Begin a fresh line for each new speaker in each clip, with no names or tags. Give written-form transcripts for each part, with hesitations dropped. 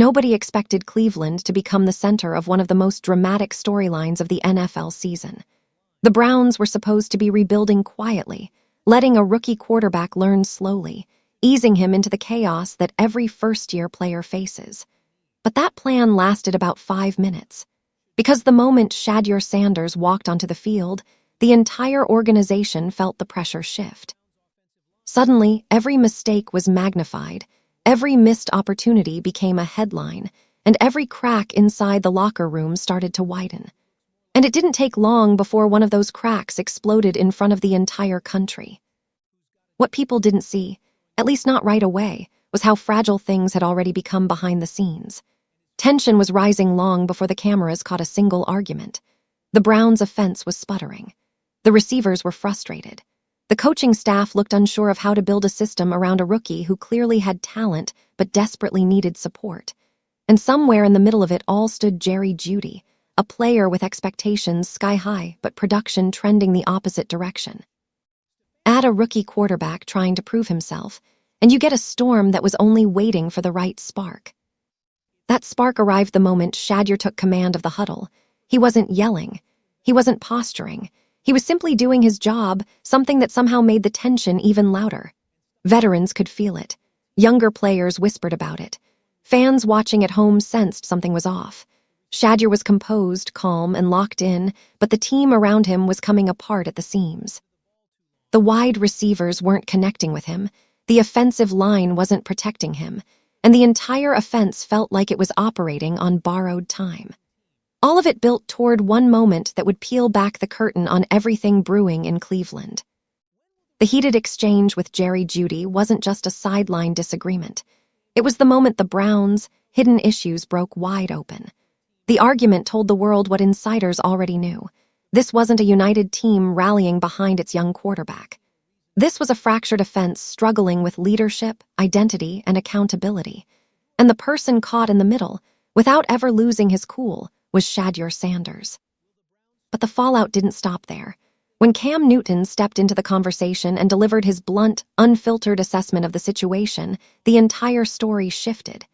Nobody expected Cleveland to become the center of one of the most dramatic storylines of the NFL season. The Browns were supposed to be rebuilding quietly, letting a rookie quarterback learn slowly, easing him into the chaos that every first-year player faces. But that plan lasted about 5 minutes. Because the moment Shedeur Sanders walked onto the field, the entire organization felt the pressure shift. Suddenly, every mistake was magnified, every missed opportunity became a headline, and every crack inside the locker room started to widen. And it didn't take long before one of those cracks exploded in front of the entire country. What people didn't see, at least not right away, was how fragile things had already become behind the scenes. Tension was rising long before the cameras caught a single argument. The Browns' offense was sputtering. The receivers were frustrated. The coaching staff looked unsure of how to build a system around a rookie who clearly had talent but desperately needed support. And somewhere in the middle of it all stood Jerry Jeudy, a player with expectations sky-high but production trending the opposite direction. Add a rookie quarterback trying to prove himself, and you get a storm that was only waiting for the right spark. That spark arrived the moment Shedeur took command of the huddle. He wasn't yelling. He wasn't posturing. He was simply doing his job, something that somehow made the tension even louder. Veterans could feel it. Younger players whispered about it. Fans watching at home sensed something was off. Shedeur was composed, calm, and locked in, but the team around him was coming apart at the seams. The wide receivers weren't connecting with him. The offensive line wasn't protecting him. And the entire offense felt like it was operating on borrowed time. All of it built toward one moment that would peel back the curtain on everything brewing in Cleveland. The heated exchange with Jerry Jeudy wasn't just a sideline disagreement. It was the moment the Browns' hidden issues broke wide open. The argument told the world what insiders already knew. This wasn't a united team rallying behind its young quarterback. This was a fractured offense struggling with leadership, identity, and accountability. And the person caught in the middle, without ever losing his cool, was Shedeur Sanders. But the fallout didn't stop there. When Cam Newton stepped into the conversation and delivered his blunt, unfiltered assessment of the situation, the entire story shifted.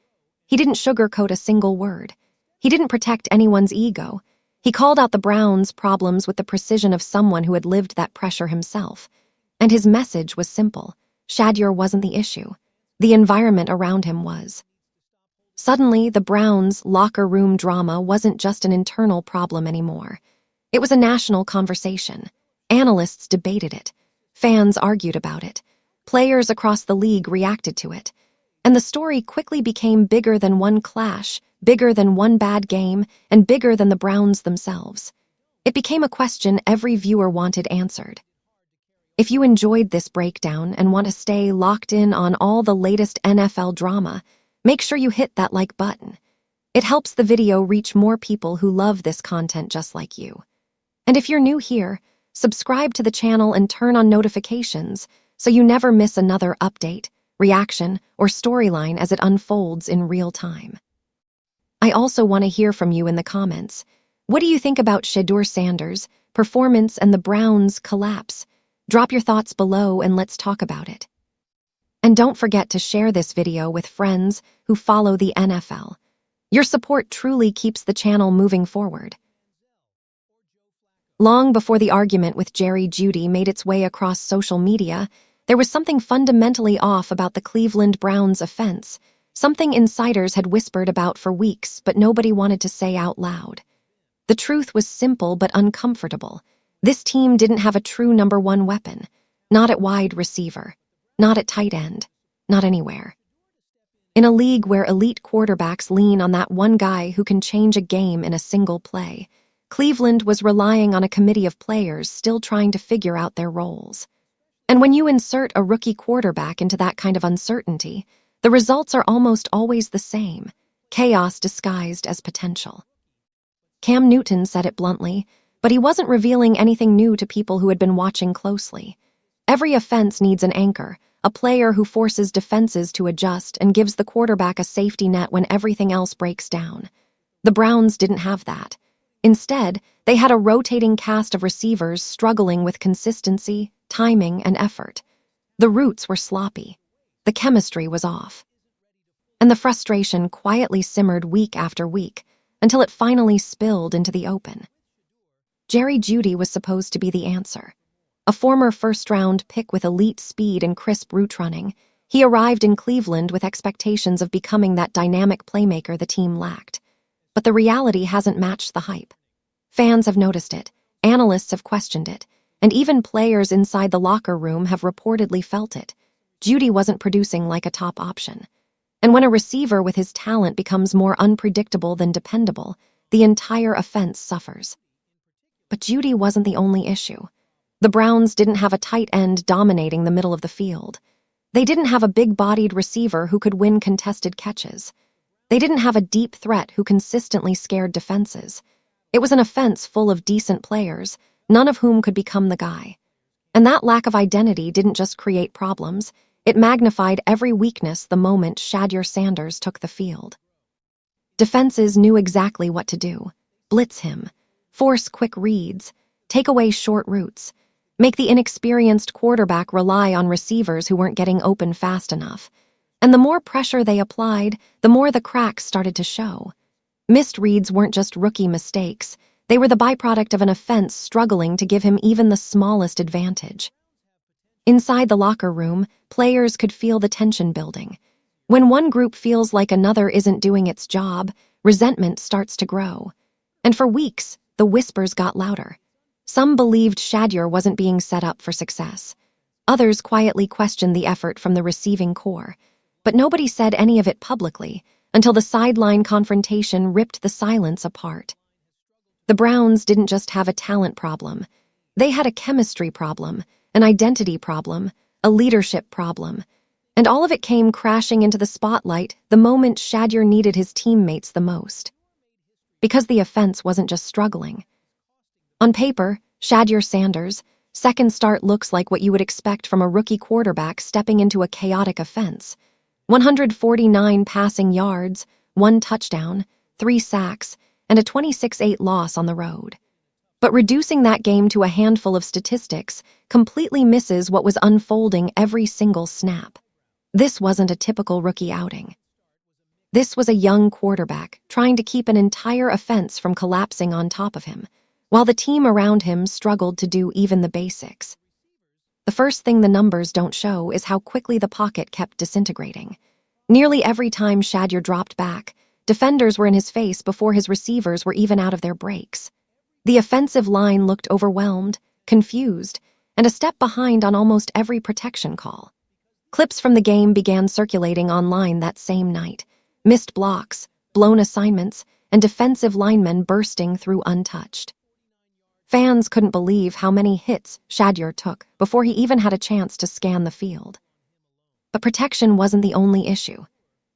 He didn't sugarcoat a single word. He didn't protect anyone's ego. He called out the Browns' problems with the precision of someone who had lived that pressure himself. And his message was simple. Shedeur wasn't the issue. The environment around him was. Suddenly, the Browns' locker room drama wasn't just an internal problem anymore. It was a national conversation. Analysts debated it. Fans argued about it. Players across the league reacted to it. And the story quickly became bigger than one clash, bigger than one bad game, and bigger than the Browns themselves. It became a question every viewer wanted answered. If you enjoyed this breakdown and want to stay locked in on all the latest NFL drama, make sure you hit that like button. It helps the video reach more people who love this content just like you. And if you're new here, subscribe to the channel and turn on notifications so you never miss another update, reaction, or storyline as it unfolds in real time. I also want to hear from you in the comments. What do you think about Shedeur Sanders' performance and the Browns' collapse? Drop your thoughts below and let's talk about it. And don't forget to share this video with friends who follow the NFL. Your support truly keeps the channel moving forward. Long before the argument with Jerry Jeudy made its way across social media, there was something fundamentally off about the Cleveland Browns' offense, something insiders had whispered about for weeks but nobody wanted to say out loud. The truth was simple but uncomfortable. This team didn't have a true number one weapon, not at wide receiver, not at tight end, not anywhere. In a league where elite quarterbacks lean on that one guy who can change a game in a single play, Cleveland was relying on a committee of players still trying to figure out their roles. And when you insert a rookie quarterback into that kind of uncertainty, the results are almost always the same, chaos disguised as potential. Cam Newton said it bluntly, but he wasn't revealing anything new to people who had been watching closely. Every offense needs an anchor, a player who forces defenses to adjust and gives the quarterback a safety net when everything else breaks down. The Browns didn't have that. Instead, they had a rotating cast of receivers struggling with consistency, timing, and effort. The routes were sloppy. The chemistry was off. And the frustration quietly simmered week after week until it finally spilled into the open. Jerry Jeudy was supposed to be the answer. A former first-round pick with elite speed and crisp route running, he arrived in Cleveland with expectations of becoming that dynamic playmaker the team lacked. But the reality hasn't matched the hype. Fans have noticed it, analysts have questioned it, and even players inside the locker room have reportedly felt it. Jeudy wasn't producing like a top option. And when a receiver with his talent becomes more unpredictable than dependable, the entire offense suffers. But Jeudy wasn't the only issue. The Browns didn't have a tight end dominating the middle of the field. They didn't have a big-bodied receiver who could win contested catches. They didn't have a deep threat who consistently scared defenses. It was an offense full of decent players, none of whom could become the guy. And that lack of identity didn't just create problems, it magnified every weakness the moment Shedeur Sanders took the field. Defenses knew exactly what to do: blitz him, force quick reads, take away short routes, make the inexperienced quarterback rely on receivers who weren't getting open fast enough. And the more pressure they applied, the more the cracks started to show. Missed reads weren't just rookie mistakes, they were the byproduct of an offense struggling to give him even the smallest advantage. Inside the locker room, players could feel the tension building. When one group feels like another isn't doing its job, resentment starts to grow. And for weeks, the whispers got louder. Some believed Shedeur wasn't being set up for success. Others quietly questioned the effort from the receiving corps. But nobody said any of it publicly until the sideline confrontation ripped the silence apart. The Browns didn't just have a talent problem. They had a chemistry problem, an identity problem, a leadership problem. And all of it came crashing into the spotlight the moment Shedeur needed his teammates the most. Because the offense wasn't just struggling. On paper, Shedeur Sanders' second start looks like what you would expect from a rookie quarterback stepping into a chaotic offense. 149 passing yards, 1 touchdown, 3 sacks, and a 26-8 loss on the road. But reducing that game to a handful of statistics completely misses what was unfolding every single snap. This wasn't a typical rookie outing. This was a young quarterback trying to keep an entire offense from collapsing on top of him, while the team around him struggled to do even the basics. The first thing the numbers don't show is how quickly the pocket kept disintegrating. Nearly every time Shedeur dropped back, defenders were in his face before his receivers were even out of their breaks. The offensive line looked overwhelmed, confused, and a step behind on almost every protection call. Clips from the game began circulating online that same night. Missed blocks, blown assignments, and defensive linemen bursting through untouched. Fans couldn't believe how many hits Shedeur took before he even had a chance to scan the field. But protection wasn't the only issue.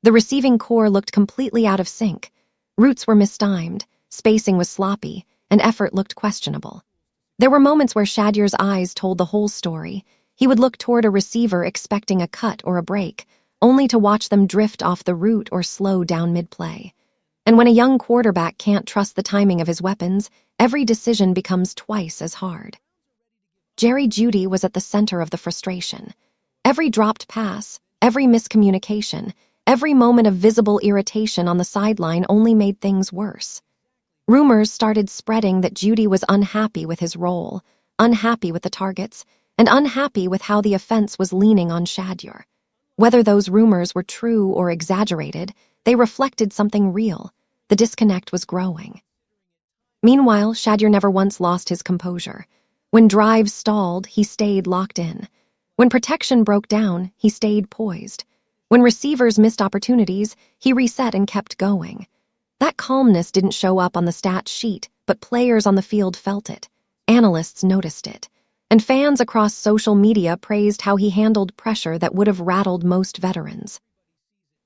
The receiving corps looked completely out of sync. Routes were mistimed, spacing was sloppy, and effort looked questionable. There were moments where Shedeur's eyes told the whole story. He would look toward a receiver expecting a cut or a break, only to watch them drift off the route or slow down mid-play. And when a young quarterback can't trust the timing of his weapons, every decision becomes twice as hard. Jerry Jeudy was at the center of the frustration. Every dropped pass, every miscommunication, every moment of visible irritation on the sideline only made things worse. Rumors started spreading that Jeudy was unhappy with his role, unhappy with the targets, and unhappy with how the offense was leaning on Shedeur. Whether those rumors were true or exaggerated, they reflected something real. The disconnect was growing. Meanwhile, Shedeur never once lost his composure. When drives stalled, he stayed locked in. When protection broke down, he stayed poised. When receivers missed opportunities, he reset and kept going. That calmness didn't show up on the stat sheet, but players on the field felt it. Analysts noticed it. And fans across social media praised how he handled pressure that would have rattled most veterans.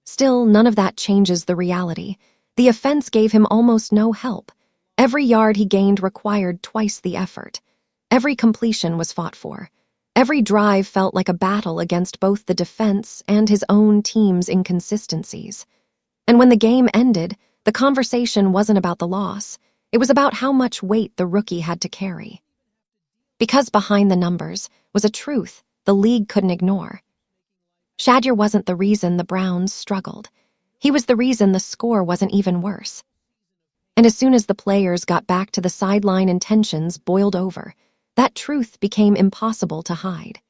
Still, none of that changes the reality. The offense gave him almost no help. Every yard he gained required twice the effort. Every completion was fought for. Every drive felt like a battle against both the defense and his own team's inconsistencies. And when the game ended, the conversation wasn't about the loss. It was about how much weight the rookie had to carry. Because behind the numbers was a truth the league couldn't ignore. Shedeur wasn't the reason the Browns struggled. He was the reason the score wasn't even worse. And as soon as the players got back to the sideline and tensions boiled over, that truth became impossible to hide.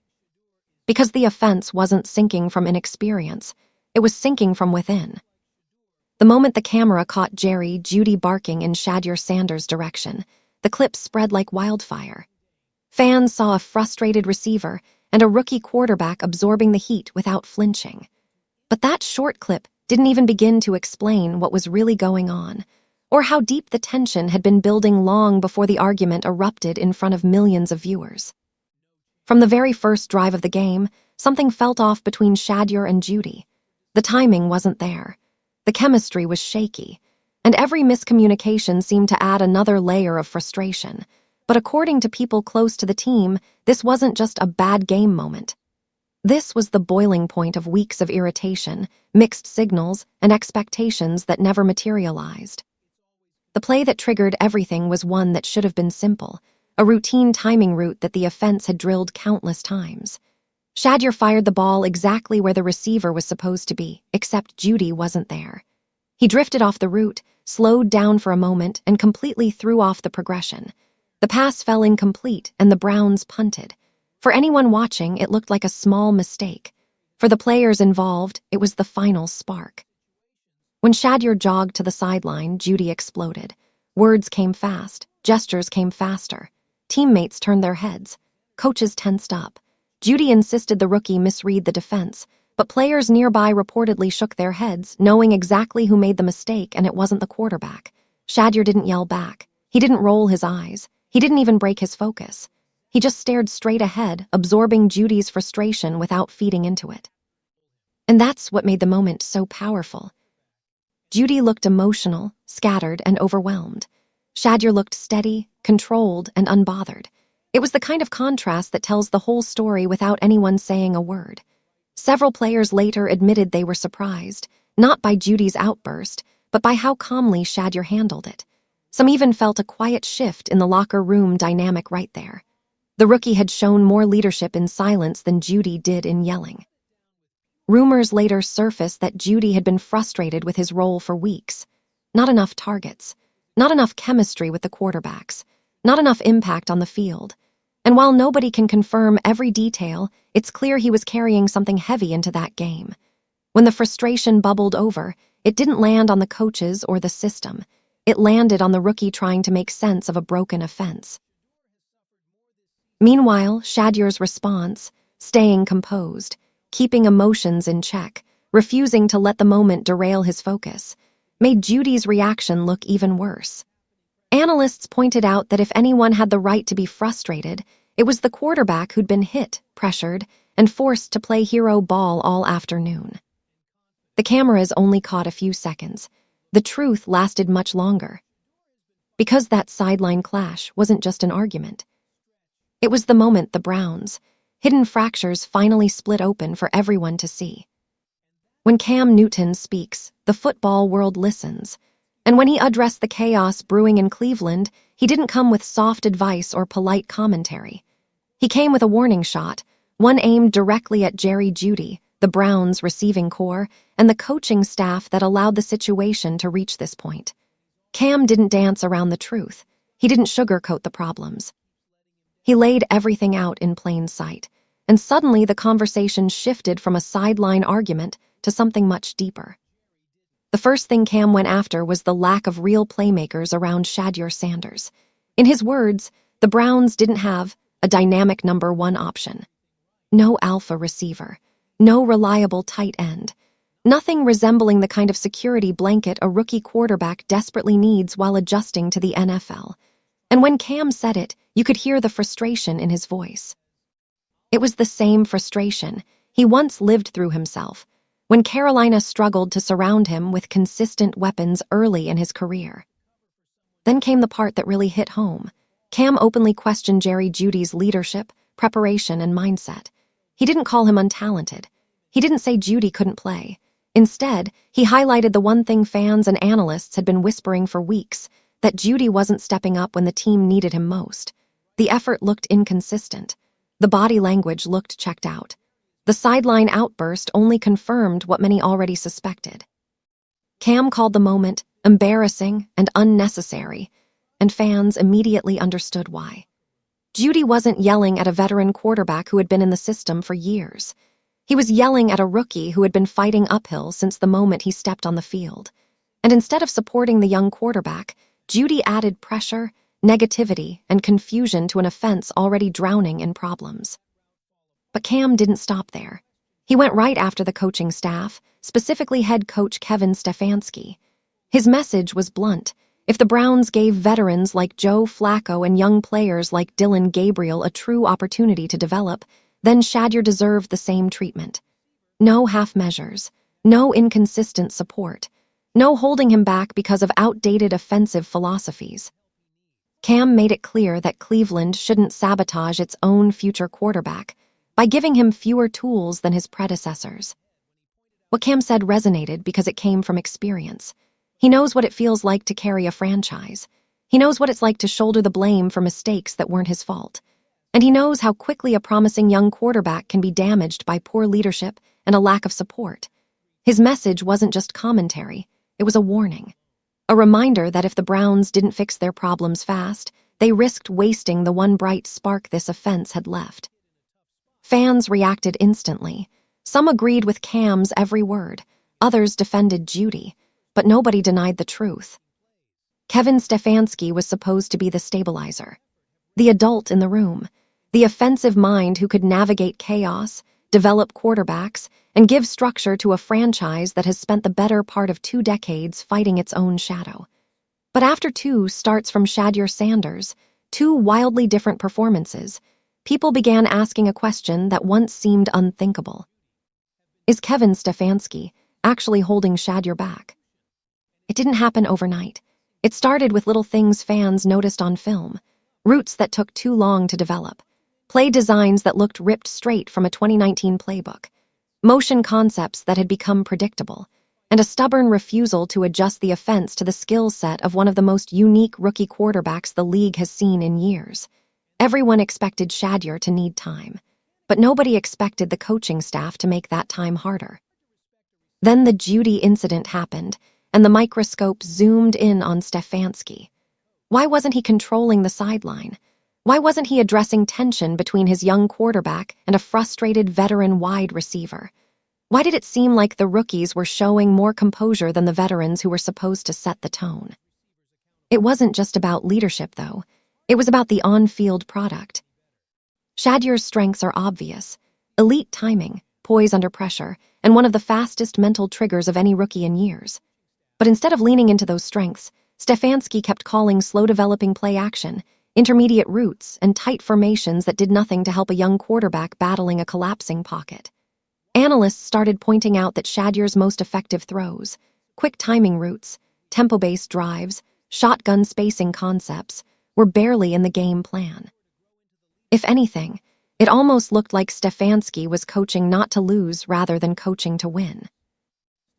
Because the offense wasn't sinking from inexperience, it was sinking from within. The moment the camera caught Jerry Jeudy barking in Shedeur Sanders' direction, the clip spread like wildfire. Fans saw a frustrated receiver and a rookie quarterback absorbing the heat without flinching. But that short clip didn't even begin to explain what was really going on, or how deep the tension had been building long before the argument erupted in front of millions of viewers. From the very first drive of the game, something felt off between Shedeur and Jeudy. The timing wasn't there. The chemistry was shaky, and every miscommunication seemed to add another layer of frustration. But according to people close to the team, this wasn't just a bad game moment. This was the boiling point of weeks of irritation, mixed signals, and expectations that never materialized. The play that triggered everything was one that should have been simple, a routine timing route that the offense had drilled countless times. Shedeur fired the ball exactly where the receiver was supposed to be, except Jeudy wasn't there. He drifted off the route, slowed down for a moment, and completely threw off the progression. The pass fell incomplete, and the Browns punted. For anyone watching, it looked like a small mistake. For the players involved, it was the final spark. When Shedeur jogged to the sideline, Jeudy exploded. Words came fast, gestures came faster. Teammates turned their heads. Coaches tensed up. Jeudy insisted the rookie misread the defense, but players nearby reportedly shook their heads, knowing exactly who made the mistake, and it wasn't the quarterback. Shedeur didn't yell back. He didn't roll his eyes. He didn't even break his focus. He just stared straight ahead, absorbing Judy's frustration without feeding into it. And that's what made the moment so powerful. Jeudy looked emotional, scattered, and overwhelmed. Shedeur looked steady, controlled, and unbothered. It was the kind of contrast that tells the whole story without anyone saying a word. Several players later admitted they were surprised, not by Judy's outburst, but by how calmly Shedeur handled it. Some even felt a quiet shift in the locker room dynamic right there. The rookie had shown more leadership in silence than Jeudy did in yelling. Rumors later surfaced that Jeudy had been frustrated with his role for weeks. Not enough targets, not enough chemistry with the quarterbacks, not enough impact on the field. And while nobody can confirm every detail, it's clear he was carrying something heavy into that game. When the frustration bubbled over, it didn't land on the coaches or the system. It landed on the rookie trying to make sense of a broken offense. Meanwhile, Shedeur's response, staying composed, keeping emotions in check, refusing to let the moment derail his focus, made Jeudy's reaction look even worse. Analysts pointed out that if anyone had the right to be frustrated, it was the quarterback who'd been hit, pressured, and forced to play hero ball all afternoon. The cameras only caught a few seconds. The truth lasted much longer. Because that sideline clash wasn't just an argument. It was the moment the Browns' hidden fractures finally split open for everyone to see. When Cam Newton speaks, the football world listens. And when he addressed the chaos brewing in Cleveland, he didn't come with soft advice or polite commentary. He came with a warning shot, one aimed directly at Jerry Jeudy, the Browns' receiving corps, and the coaching staff that allowed the situation to reach this point. Cam didn't dance around the truth. He didn't sugarcoat the problems. He laid everything out in plain sight, and suddenly the conversation shifted from a sideline argument to something much deeper. The first thing Cam went after was the lack of real playmakers around Shedeur Sanders. In his words, the Browns didn't have a dynamic number one option. No alpha receiver, no reliable tight end, nothing resembling the kind of security blanket a rookie quarterback desperately needs while adjusting to the NFL. And when Cam said it, you could hear the frustration in his voice. It was the same frustration he once lived through himself, when Carolina struggled to surround him with consistent weapons early in his career. Then came the part that really hit home. Cam openly questioned Jerry Jeudy's leadership, preparation, and mindset. He didn't call him untalented. He didn't say Jeudy couldn't play. Instead, he highlighted the one thing fans and analysts had been whispering for weeks, that Jeudy wasn't stepping up when the team needed him most. The effort looked inconsistent. The body language looked checked out. The sideline outburst only confirmed what many already suspected. Cam called the moment embarrassing and unnecessary, and fans immediately understood why. Jeudy wasn't yelling at a veteran quarterback who had been in the system for years. He was yelling at a rookie who had been fighting uphill since the moment he stepped on the field. And instead of supporting the young quarterback, Jeudy added pressure, negativity, and confusion to an offense already drowning in problems. But Cam didn't stop there. He went right after the coaching staff, specifically head coach Kevin Stefanski. His message was blunt. If the Browns gave veterans like Joe Flacco and young players like Dylan Gabriel a true opportunity to develop, then Shedeur deserved the same treatment. No half measures, no inconsistent support, no holding him back because of outdated offensive philosophies. Cam made it clear that Cleveland shouldn't sabotage its own future quarterback by giving him fewer tools than his predecessors. What Cam said resonated because it came from experience. He knows what it feels like to carry a franchise. He knows what it's like to shoulder the blame for mistakes that weren't his fault. And he knows how quickly a promising young quarterback can be damaged by poor leadership and a lack of support. His message wasn't just commentary, it was a warning. A reminder that if the Browns didn't fix their problems fast, they risked wasting the one bright spark this offense had left. Fans reacted instantly. Some agreed with Cam's every word, others defended Jeudy, but nobody denied the truth. Kevin Stefanski was supposed to be the stabilizer, the adult in the room, the offensive mind who could navigate chaos, develop quarterbacks, and give structure to a franchise that has spent the better part of 2 decades fighting its own shadow. But after 2 starts from Shedeur Sanders, 2 wildly different performances, people began asking a question that once seemed unthinkable. Is Kevin Stefanski actually holding Shedeur back? It didn't happen overnight. It started with little things fans noticed on film, routes that took too long to develop, play designs that looked ripped straight from a 2019 playbook, motion concepts that had become predictable, and a stubborn refusal to adjust the offense to the skill set of one of the most unique rookie quarterbacks the league has seen in years. Everyone expected Shedeur to need time, but nobody expected the coaching staff to make that time harder. Then the Jeudy incident happened, and the microscope zoomed in on Stefanski. Why wasn't he controlling the sideline? Why wasn't he addressing tension between his young quarterback and a frustrated veteran wide receiver? Why did it seem like the rookies were showing more composure than the veterans who were supposed to set the tone? It wasn't just about leadership, though. It was about the on-field product. Shedeur's strengths are obvious: elite timing, poise under pressure, and one of the fastest mental triggers of any rookie in years. But instead of leaning into those strengths, Stefanski kept calling slow-developing play action, intermediate routes, and tight formations that did nothing to help a young quarterback battling a collapsing pocket. Analysts started pointing out that Shedeur's most effective throws, quick timing routes, tempo-based drives, shotgun spacing concepts, were barely in the game plan. If anything, it almost looked like Stefanski was coaching not to lose rather than coaching to win.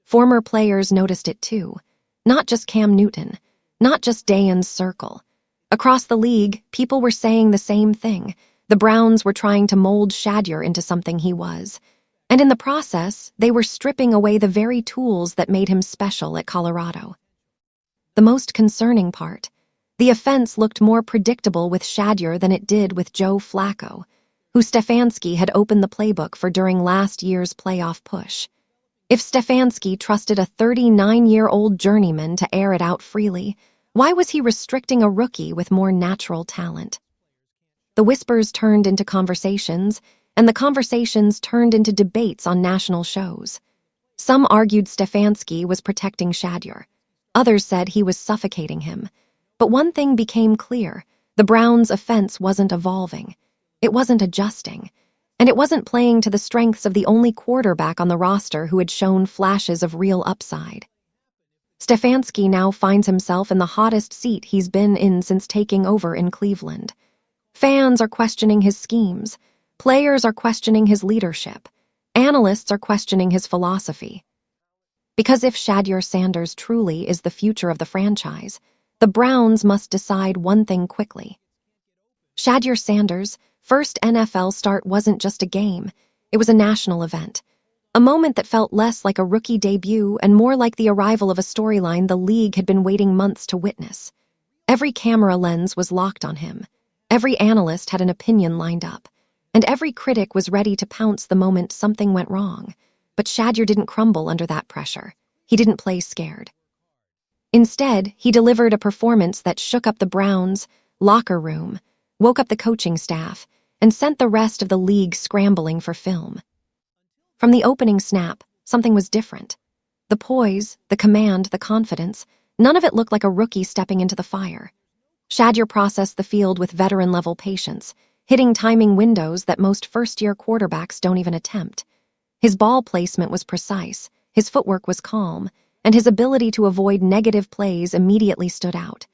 Former players noticed it too, not just Cam Newton, not just Dayan's circle. Across the league, people were saying the same thing. The Browns were trying to mold Shedeur into something he was. And in the process, they were stripping away the very tools that made him special at Colorado. The most concerning part: the offense looked more predictable with Shedeur than it did with Joe Flacco, who Stefanski had opened the playbook for during last year's playoff push. If Stefanski trusted a 39-year-old journeyman to air it out freely, why was he restricting a rookie with more natural talent? The whispers turned into conversations, and the conversations turned into debates on national shows. Some argued Stefanski was protecting Shedeur. Others said he was suffocating him. But one thing became clear: the Browns' offense wasn't evolving. It wasn't adjusting. And it wasn't playing to the strengths of the only quarterback on the roster who had shown flashes of real upside. Stefanski now finds himself in the hottest seat he's been in since taking over in Cleveland. Fans are questioning his schemes. Players are questioning his leadership. Analysts are questioning his philosophy. Because if Shedeur Sanders truly is the future of the franchise, the Browns must decide one thing quickly. Shedeur Sanders' first NFL start wasn't just a game, it was a national event. A moment that felt less like a rookie debut and more like the arrival of a storyline the league had been waiting months to witness. Every camera lens was locked on him. Every analyst had an opinion lined up. And every critic was ready to pounce the moment something went wrong. But Shedeur didn't crumble under that pressure. He didn't play scared. Instead, he delivered a performance that shook up the Browns' locker room, woke up the coaching staff, and sent the rest of the league scrambling for film. From the opening snap, something was different. The poise, the command, the confidence, none of it looked like a rookie stepping into the fire. Shedeur processed the field with veteran-level patience, hitting timing windows that most first-year quarterbacks don't even attempt. His ball placement was precise, his footwork was calm, and his ability to avoid negative plays immediately stood out.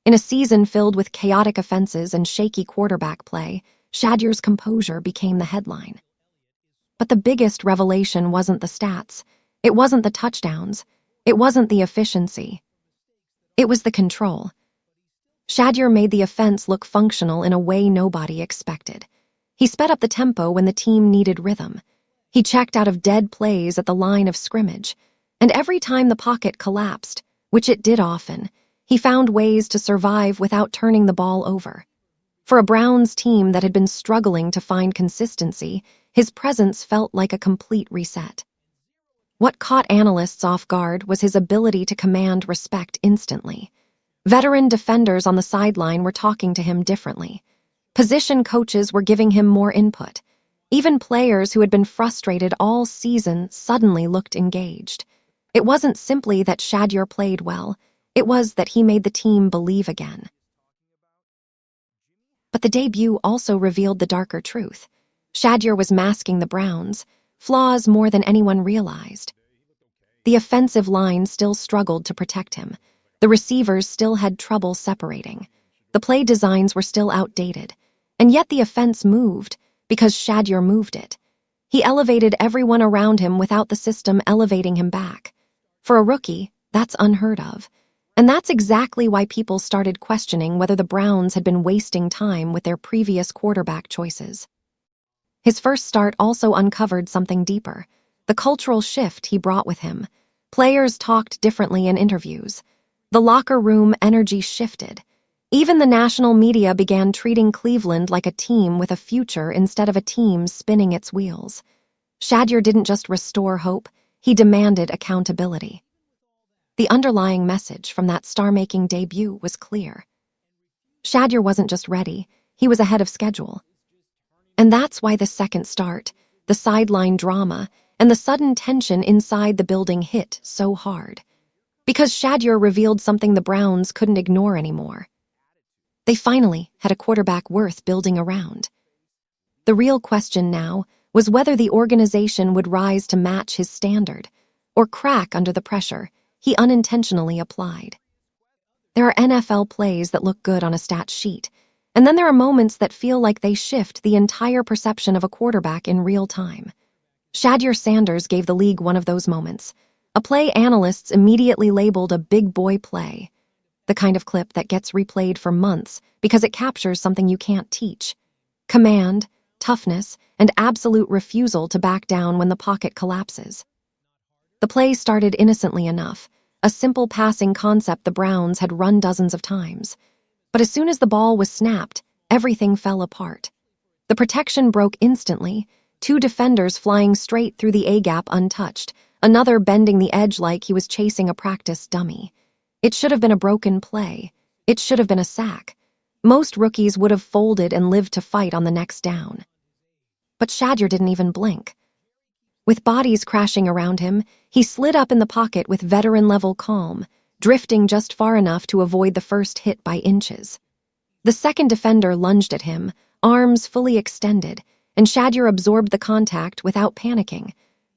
In a season filled with chaotic offenses and shaky quarterback play, Shedeur's composure became the headline. But the biggest revelation wasn't the stats. It wasn't the touchdowns. It wasn't the efficiency. It was the control. Shedeur made the offense look functional in a way nobody expected. He sped up the tempo when the team needed rhythm. He checked out of dead plays at the line of scrimmage. And every time the pocket collapsed, which it did often, he found ways to survive without turning the ball over. For a Browns team that had been struggling to find consistency, his presence felt like a complete reset. What caught analysts off guard was his ability to command respect instantly. Veteran defenders on the sideline were talking to him differently. Position coaches were giving him more input. Even players who had been frustrated all season suddenly looked engaged. It wasn't simply that Shedeur played well, it was that he made the team believe again. But the debut also revealed the darker truth. Shedeur was masking the Browns' flaws more than anyone realized. The offensive line still struggled to protect him. The receivers still had trouble separating. The play designs were still outdated. And yet the offense moved because Shedeur moved it. He elevated everyone around him without the system elevating him back. For a rookie, that's unheard of. And that's exactly why people started questioning whether the Browns had been wasting time with their previous quarterback choices. His first start also uncovered something deeper, the cultural shift he brought with him. Players talked differently in interviews. The locker room energy shifted. Even the national media began treating Cleveland like a team with a future instead of a team spinning its wheels. Shedeur didn't just restore hope, he demanded accountability. The underlying message from that star-making debut was clear. Shedeur wasn't just ready, he was ahead of schedule. And that's why the second start, the sideline drama, and the sudden tension inside the building hit so hard. Because Shedeur revealed something the Browns couldn't ignore anymore. They finally had a quarterback worth building around. The real question now was whether the organization would rise to match his standard, or crack under the pressure he unintentionally applied. There are NFL plays that look good on a stat sheet, and then there are moments that feel like they shift the entire perception of a quarterback in real time. Shedeur Sanders gave the league one of those moments, a play analysts immediately labeled a big boy play, the kind of clip that gets replayed for months because it captures something you can't teach: command, toughness, and absolute refusal to back down when the pocket collapses. The play started innocently enough, a simple passing concept the Browns had run dozens of times. But as soon as the ball was snapped, everything fell apart. The protection broke instantly, two defenders flying straight through the A-gap untouched, another bending the edge like he was chasing a practice dummy. It should have been a broken play. It should have been a sack. Most rookies would have folded and lived to fight on the next down. But Shedeur didn't even blink. With bodies crashing around him, he slid up in the pocket with veteran-level calm, drifting just far enough to avoid the first hit by inches. The second defender lunged at him, arms fully extended, and Shedeur absorbed the contact without panicking,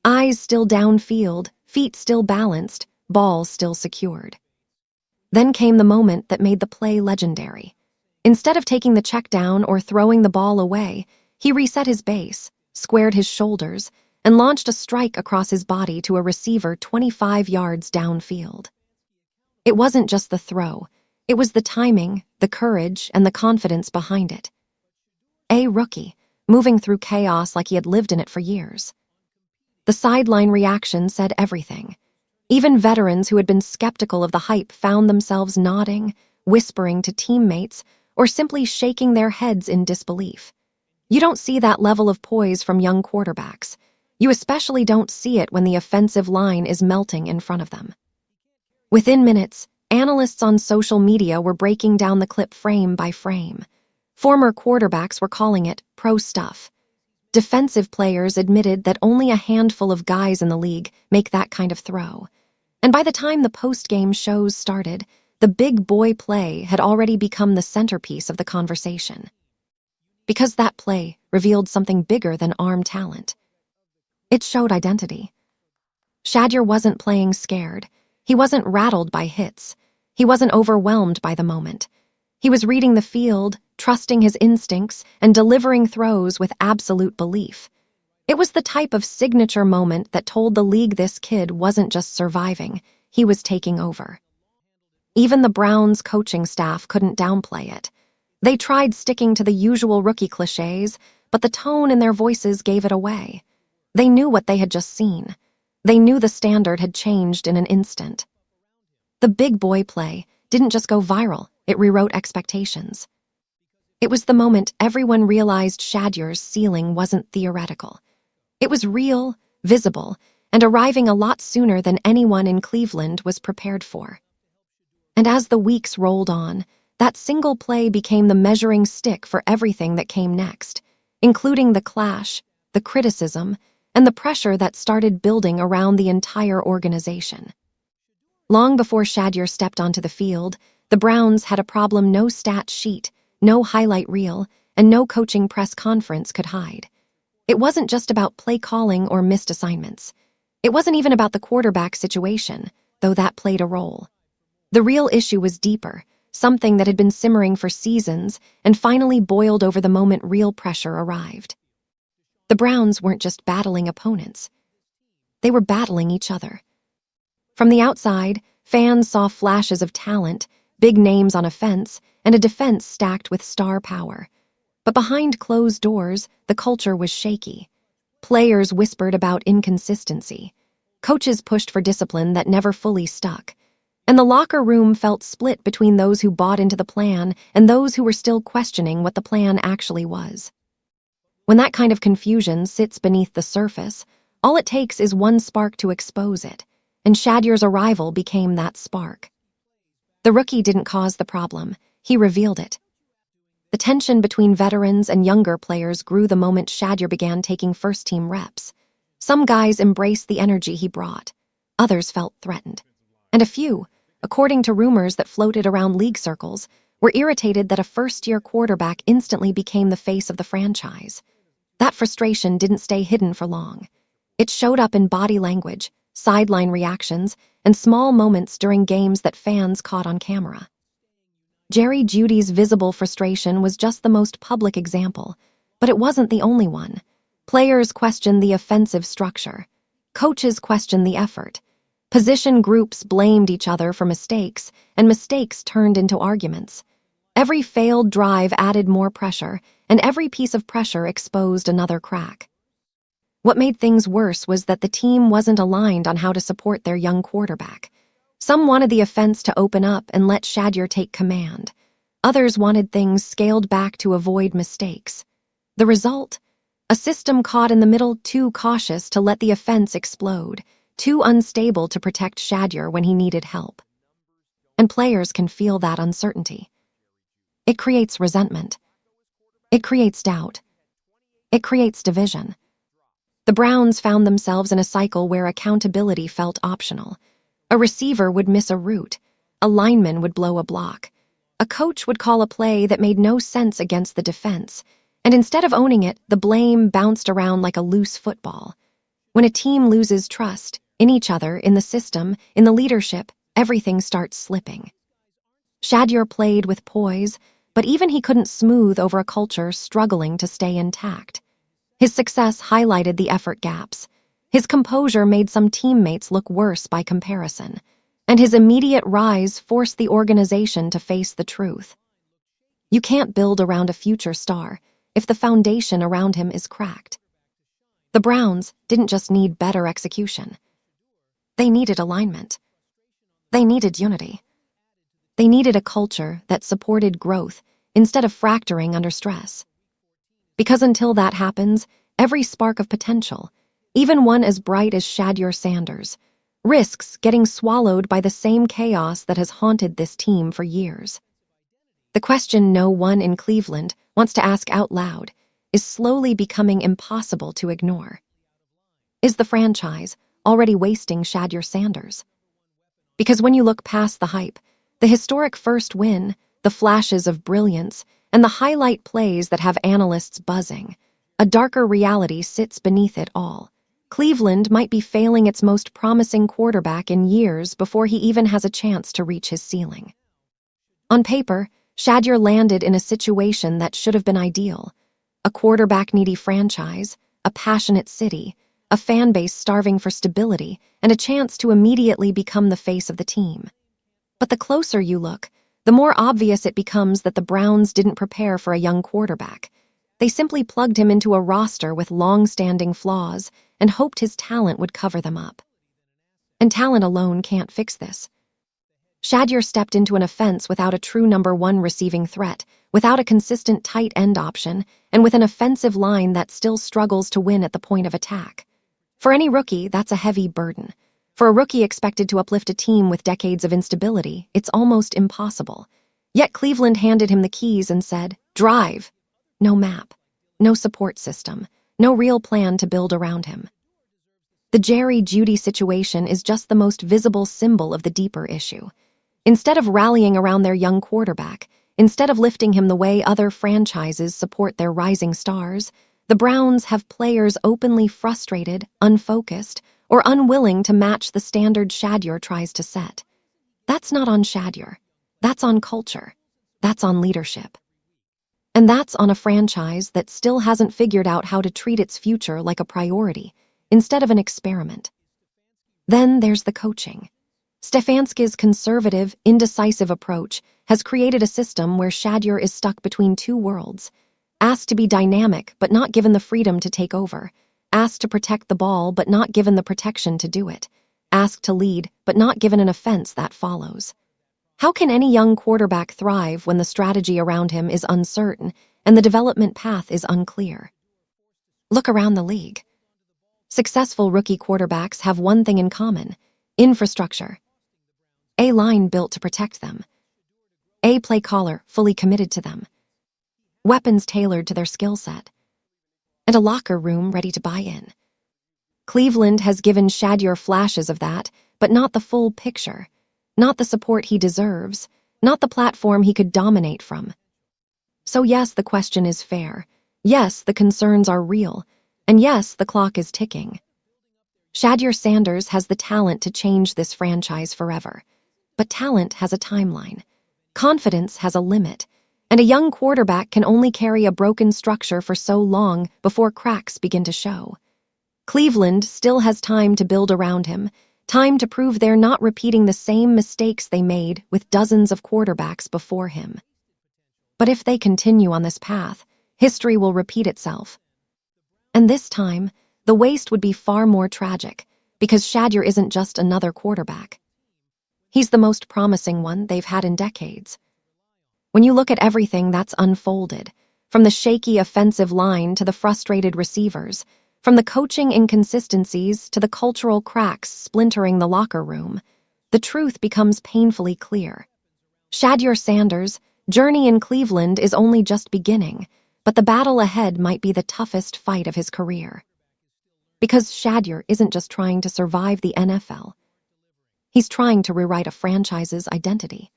eyes still downfield, feet still balanced, ball still secured. Then came the moment that made the play legendary. Instead of taking the check down or throwing the ball away, he reset his base, squared his shoulders, and launched a strike across his body to a receiver 25 yards downfield. It wasn't just the throw, it was the timing, the courage, and the confidence behind it. A rookie, moving through chaos like he had lived in it for years. The sideline reaction said everything. Even veterans who had been skeptical of the hype found themselves nodding, whispering to teammates, or simply shaking their heads in disbelief. You don't see that level of poise from young quarterbacks. You especially don't see it when the offensive line is melting in front of them. Within minutes, analysts on social media were breaking down the clip frame by frame. Former quarterbacks were calling it pro stuff. Defensive players admitted that only a handful of guys in the league make that kind of throw. And by the time the post-game shows started, the big boy play had already become the centerpiece of the conversation. Because that play revealed something bigger than arm talent. It showed identity. Shedeur wasn't playing scared. He wasn't rattled by hits. He wasn't overwhelmed by the moment. He was reading the field, trusting his instincts, and delivering throws with absolute belief. It was the type of signature moment that told the league this kid wasn't just surviving, he was taking over. Even the Browns' coaching staff couldn't downplay it. They tried sticking to the usual rookie cliches, but the tone in their voices gave it away. They knew what they had just seen. They knew the standard had changed in an instant. The big boy play didn't just go viral, it rewrote expectations. It was the moment everyone realized Shedeur's ceiling wasn't theoretical. It was real, visible, and arriving a lot sooner than anyone in Cleveland was prepared for. And as the weeks rolled on, that single play became the measuring stick for everything that came next, including the clash, the criticism, and the pressure that started building around the entire organization. Long before Shedeur stepped onto the field, the Browns had a problem no stat sheet, no highlight reel, and no coaching press conference could hide. It wasn't just about play calling or missed assignments. It wasn't even about the quarterback situation, though that played a role. The real issue was deeper, something that had been simmering for seasons and finally boiled over the moment real pressure arrived. The Browns weren't just battling opponents. They were battling each other. From the outside, fans saw flashes of talent, big names on offense, and a defense stacked with star power. But behind closed doors, the culture was shaky. Players whispered about inconsistency. Coaches pushed for discipline that never fully stuck. And the locker room felt split between those who bought into the plan and those who were still questioning what the plan actually was. When that kind of confusion sits beneath the surface, all it takes is one spark to expose it, and Shedeur's arrival became that spark. The rookie didn't cause the problem, he revealed it. The tension between veterans and younger players grew the moment Shedeur began taking first-team reps. Some guys embraced the energy he brought. Others felt threatened. And a few, according to rumors that floated around league circles, were irritated that a first-year quarterback instantly became the face of the franchise. That frustration didn't stay hidden for long. It showed up in body language, sideline reactions, and small moments during games that fans caught on camera. Jerry Jeudy's visible frustration was just the most public example, but it wasn't the only one. Players questioned the offensive structure. Coaches questioned the effort. Position groups blamed each other for mistakes, and mistakes turned into arguments. Every failed drive added more pressure, and every piece of pressure exposed another crack. What made things worse was that the team wasn't aligned on how to support their young quarterback. Some wanted the offense to open up and let Shedeur take command. Others wanted things scaled back to avoid mistakes. The result? A system caught in the middle, too cautious to let the offense explode, too unstable to protect Shedeur when he needed help. And players can feel that uncertainty. It creates resentment. It creates doubt. It creates division. The Browns found themselves in a cycle where accountability felt optional. A receiver would miss a route. A lineman would blow a block. A coach would call a play that made no sense against the defense. And instead of owning it, the blame bounced around like a loose football. When a team loses trust, in each other, in the system, in the leadership, everything starts slipping. Shedeur played with poise, but even he couldn't smooth over a culture struggling to stay intact. His success highlighted the effort gaps. His composure made some teammates look worse by comparison, and his immediate rise forced the organization to face the truth. You can't build around a future star if the foundation around him is cracked. The Browns didn't just need better execution. They needed alignment. They needed unity. They needed a culture that supported growth instead of fracturing under stress. Because until that happens, every spark of potential, even one as bright as Shedeur Sanders, risks getting swallowed by the same chaos that has haunted this team for years. The question no one in Cleveland wants to ask out loud is slowly becoming impossible to ignore. Is the franchise already wasting Shedeur Sanders? Because when you look past the hype, the historic first win, the flashes of brilliance, and the highlight plays that have analysts buzzing, a darker reality sits beneath it all. Cleveland might be failing its most promising quarterback in years before he even has a chance to reach his ceiling. On paper, Shedeur landed in a situation that should have been ideal. A quarterback-needy franchise, a passionate city, a fan base starving for stability, and a chance to immediately become the face of the team. But the closer you look, the more obvious it becomes that the Browns didn't prepare for a young quarterback. They simply plugged him into a roster with long-standing flaws and hoped his talent would cover them up. And talent alone can't fix this. Shedeur stepped into an offense without a true number one receiving threat, without a consistent tight end option, and with an offensive line that still struggles to win at the point of attack. For any rookie, that's a heavy burden. For a rookie expected to uplift a team with decades of instability, it's almost impossible. Yet Cleveland handed him the keys and said, "Drive." No map, no support system, no real plan to build around him. The Jerry Jeudy situation is just the most visible symbol of the deeper issue. Instead of rallying around their young quarterback, instead of lifting him the way other franchises support their rising stars, the Browns have players openly frustrated, unfocused, or unwilling to match the standard Shedeur tries to set. That's not on Shedeur. That's on culture. That's on leadership. And that's on a franchise that still hasn't figured out how to treat its future like a priority, instead of an experiment. Then there's the coaching. Stefanski's conservative, indecisive approach has created a system where Shedeur is stuck between two worlds, asked to be dynamic but not given the freedom to take over, asked to protect the ball but not given the protection to do it, asked to lead but not given an offense that follows. How can any young quarterback thrive when the strategy around him is uncertain and the development path is unclear? Look around the league. Successful rookie quarterbacks have one thing in common: infrastructure. A line built to protect them. A play caller fully committed to them. Weapons tailored to their skill set. And a locker room ready to buy in. Cleveland has given Shedeur flashes of that, but not the full picture. Not the support he deserves, not the platform he could dominate from. So yes, the question is fair. Yes, the concerns are real. And yes, the clock is ticking. Shedeur Sanders has the talent to change this franchise forever. But talent has a timeline. Confidence has a limit. And a young quarterback can only carry a broken structure for so long before cracks begin to show. Cleveland still has time to build around him, time to prove they're not repeating the same mistakes they made with dozens of quarterbacks before him. But if they continue on this path, history will repeat itself. And this time, the waste would be far more tragic, because Shedeur isn't just another quarterback. He's the most promising one they've had in decades. When you look at everything that's unfolded, from the shaky offensive line to the frustrated receivers, from the coaching inconsistencies to the cultural cracks splintering the locker room, the truth becomes painfully clear. Shedeur Sanders' journey in Cleveland is only just beginning, but the battle ahead might be the toughest fight of his career. Because Shedeur isn't just trying to survive the NFL. He's trying to rewrite a franchise's identity.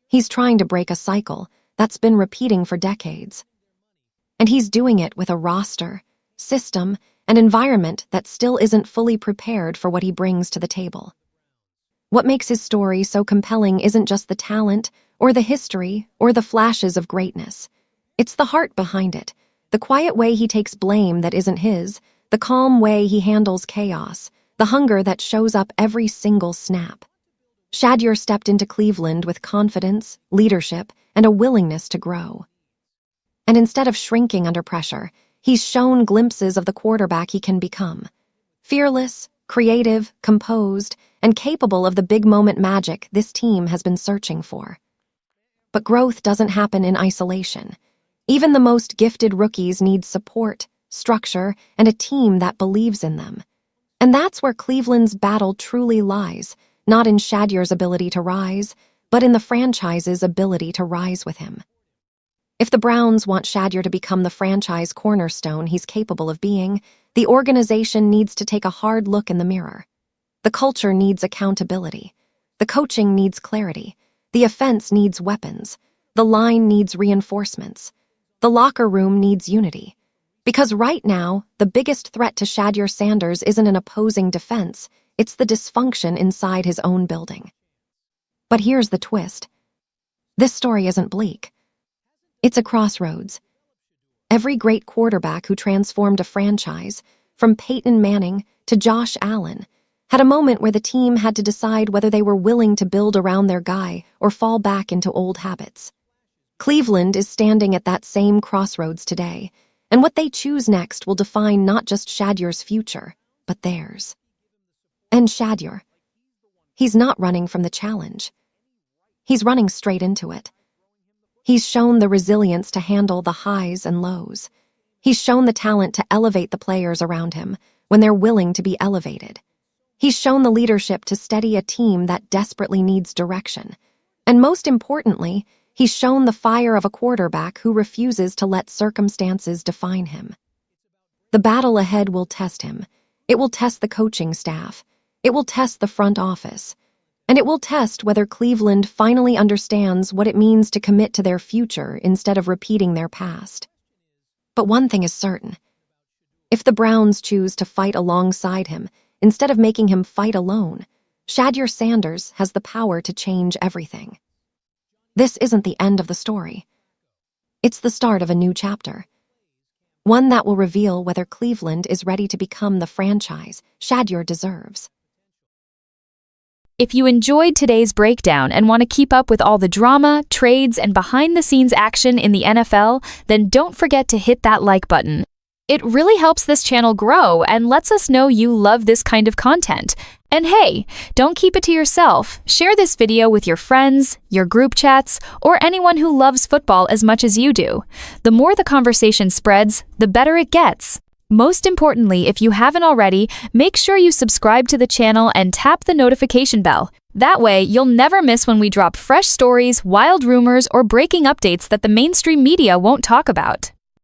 He's trying to break a cycle that's been repeating for decades. And he's doing it with a roster, system, and environment that still isn't fully prepared for what he brings to the table. What makes his story so compelling isn't just the talent, or the history, or the flashes of greatness. It's the heart behind it, the quiet way he takes blame that isn't his, the calm way he handles chaos, the hunger that shows up every single snap. Shedeur stepped into Cleveland with confidence, leadership, and a willingness to grow. And instead of shrinking under pressure, He's shown glimpses of the quarterback he can become. Fearless, creative, composed, and capable of the big moment magic this team has been searching for. But growth doesn't happen in isolation. Even the most gifted rookies need support, structure, and a team that believes in them. And that's where Cleveland's battle truly lies, not in Shedeur's ability to rise, but in the franchise's ability to rise with him. If the Browns want Shedeur to become the franchise cornerstone he's capable of being, the organization needs to take a hard look in the mirror. The culture needs accountability. The coaching needs clarity. The offense needs weapons. The line needs reinforcements. The locker room needs unity. Because right now, the biggest threat to Shedeur Sanders isn't an opposing defense, it's the dysfunction inside his own building. But here's the twist. This story isn't bleak. It's a crossroads. Every great quarterback who transformed a franchise, from Peyton Manning to Josh Allen, had a moment where the team had to decide whether they were willing to build around their guy or fall back into old habits. Cleveland is standing at that same crossroads today, and what they choose next will define not just Shedeur's future, but theirs. And Shedeur, he's not running from the challenge. He's running straight into it. He's shown the resilience to handle the highs and lows. He's shown the talent to elevate the players around him when they're willing to be elevated. He's shown the leadership to steady a team that desperately needs direction. And most importantly, he's shown the fire of a quarterback who refuses to let circumstances define him. The battle ahead will test him. It will test the coaching staff. It will test the front office. And it will test whether Cleveland finally understands what it means to commit to their future instead of repeating their past. But one thing is certain. If the Browns choose to fight alongside him instead of making him fight alone, Shedeur Sanders has the power to change everything. This isn't the end of the story. It's the start of a new chapter. One that will reveal whether Cleveland is ready to become the franchise Shedeur deserves.
If you enjoyed today's breakdown and want to keep up with all the drama, trades, and behind-the-scenes action in the NFL, then don't forget to hit that like button. It really helps this channel grow and lets us know you love this kind of content. And hey, don't keep it to yourself. Share this video with your friends, your group chats, or anyone who loves football as much as you do. The more the conversation spreads, the better it gets. Most importantly, if you haven't already, make sure you subscribe to the channel and tap the notification bell. That way, you'll never miss when we drop fresh stories, wild rumors, or breaking updates that the mainstream media won't talk about.